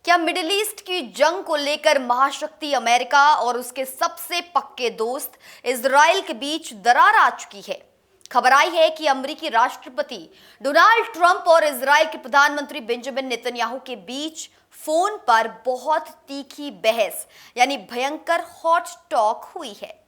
क्या middle east की जंग को लेकर महाशक्ति अमेरिका और उसके सबसे पक्के दोस्त इजराइल के बीच दरार आ चुकी है? खबर आई है कि अमेरिकी राष्ट्रपति डोनाल्ड ट्रंप और इजराइल के प्रधानमंत्री बेंजामिन नेतन्याहू के बीच फोन पर बहुत तीखी बहस यानी भयंकर हॉट टॉक हुई है।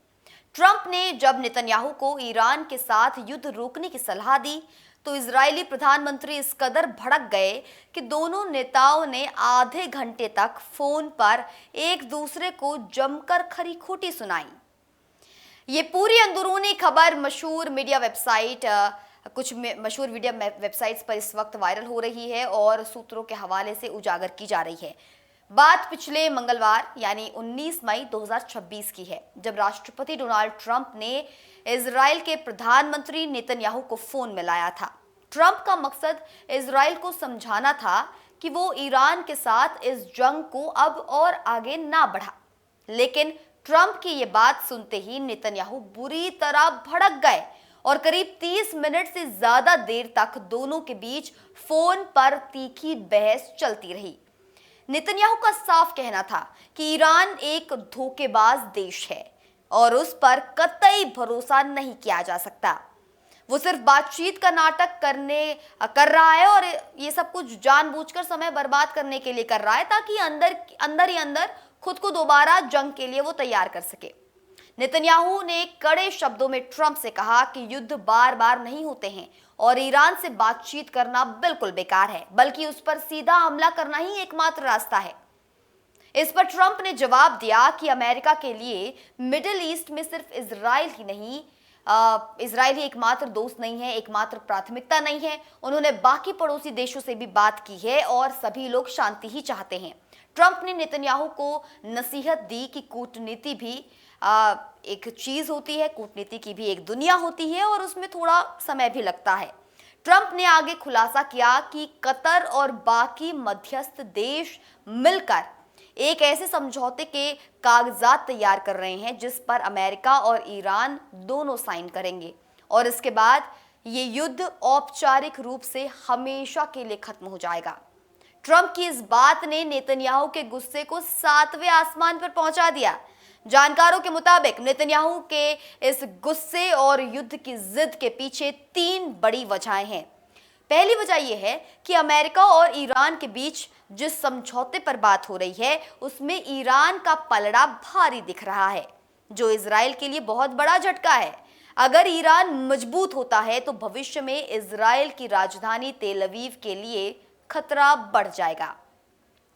ट्रंप ने जब नेतन्याहू को ईरान के साथ युद्ध रोकने की सलाह दी तो इजरायली प्रधानमंत्री इस कदर भड़क गए कि दोनों नेताओं ने आधे घंटे तक फोन पर एक दूसरे को जमकर खरी खोटी सुनाई। ये पूरी अंदरूनी खबर मशहूर मीडिया वेबसाइट्स पर इस वक्त वायरल हो रही है और सूत्रों के हवाले से उजागर की जा रही है। बात पिछले मंगलवार यानी 19 मई 2026 की है, जब राष्ट्रपति डोनाल्ड ट्रंप ने इजराइल के प्रधानमंत्री नेतन्याहू को फोन मिलाया था। ट्रंप का मकसद इजराइल को समझाना था कि वो ईरान के साथ इस जंग को अब और आगे ना बढ़ा। लेकिन ट्रंप की ये बात सुनते ही नेतन्याहू बुरी तरह भड़क गए और करीब 30 मिनट से ज्यादा देर तक दोनों के बीच फोन पर तीखी बहस चलती रही। नेतन्याहू का साफ कहना था कि ईरान एक धोखेबाज देश है और उस पर कतई भरोसा नहीं किया जा सकता। वो सिर्फ बातचीत का नाटक कर रहा है और ये सब कुछ जानबूझकर समय बर्बाद करने के लिए कर रहा है ताकि अंदर ही अंदर खुद को दोबारा जंग के लिए वो तैयार कर सके। नेतन्याहू ने कड़े शब्दों में ट्रंप से कहा कि युद्ध बार बार नहीं होते हैं और ईरान से बातचीत करना बिल्कुल बेकार है, बल्कि उस पर सीधा हमला करना ही एकमात्र रास्ता है। इस पर ट्रंप ने जवाब दिया कि अमेरिका के लिए मिडिल ईस्ट में सिर्फ इजराइल ही नहीं, इजराइल ही एकमात्र दोस्त नहीं है, एकमात्र प्राथमिकता नहीं है। उन्होंने बाकी पड़ोसी देशों से भी बात की है और सभी लोग शांति ही चाहते हैं। ट्रंप ने नेतन्याहू को नसीहत दी कि कूटनीति भी एक चीज होती है, कूटनीति की भी एक दुनिया होती है और उसमें थोड़ा समय भी लगता है। ट्रंप ने आगे खुलासा किया कि कतर और बाकी मध्यस्थ देश मिलकर एक ऐसे समझौते के कागजात तैयार कर रहे हैं जिस पर अमेरिका और ईरान दोनों साइन करेंगे और इसके बाद ये युद्ध औपचारिक रूप से हमेशा के लिए खत्म हो जाएगा। ट्रंप की इस बात ने नेतन्याहू के गुस्से को 7वें आसमान पर पहुंचा दिया। जानकारों के मुताबिक नेतन्याहू के इस गुस्से और युद्ध की जिद के पीछे 3 बड़ी वजहें हैं। पहली वजह यह है कि अमेरिका और ईरान के बीच जिस समझौते पर बात हो रही है उसमें ईरान का पलड़ा भारी दिख रहा है, जो इजराइल के लिए बहुत बड़ा झटका है। अगर ईरान मजबूत होता है तो भविष्य में इजराइल की राजधानी तेल अवीव के लिए खतरा बढ़ जाएगा।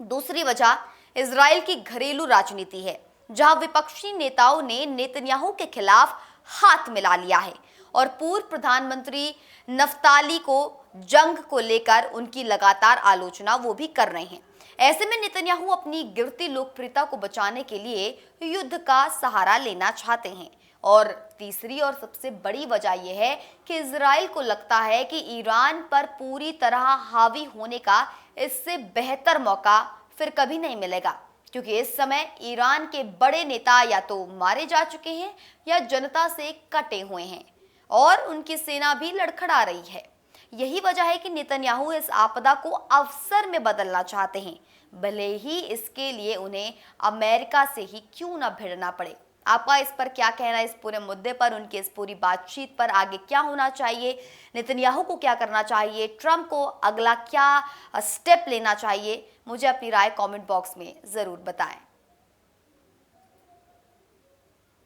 दूसरी वजह इजराइल की घरेलू राजनीति है, जहां विपक्षी नेताओं ने नेतन्याहू के खिलाफ हाथ मिला लिया है और पूर्व प्रधानमंत्री नफ्ताली को जंग को लेकर उनकी लगातार आलोचना वो भी कर रहे हैं। ऐसे में नेतन्याहू अपनी गिरती लोकप्रियता को बचाने के लिए युद्ध का सहारा लेना चाहते हैं। और तीसरी और सबसे बड़ी वजह यह है कि इजराइल को लगता है कि ईरान पर पूरी तरह हावी होने का इससे बेहतर मौका फिर कभी नहीं मिलेगा, क्योंकि इस समय ईरान के बड़े नेता या तो मारे जा चुके हैं या जनता से कटे हुए हैं और उनकी सेना भी लड़खड़ा रही है। यही वजह है कि नेतन्याहू इस आपदा को अवसर में बदलना चाहते हैं, भले ही इसके लिए उन्हें अमेरिका से ही क्यों ना भिड़ना पड़े। आपका इस पर क्या कहना है, इस पूरे मुद्दे पर, उनकी इस पूरी बातचीत पर आगे क्या होना चाहिए, नेतन्याहू को क्या करना चाहिए, ट्रंप को अगला क्या स्टेप लेना चाहिए? मुझे अपनी राय कमेंट बॉक्स में ज़रूर बताएं।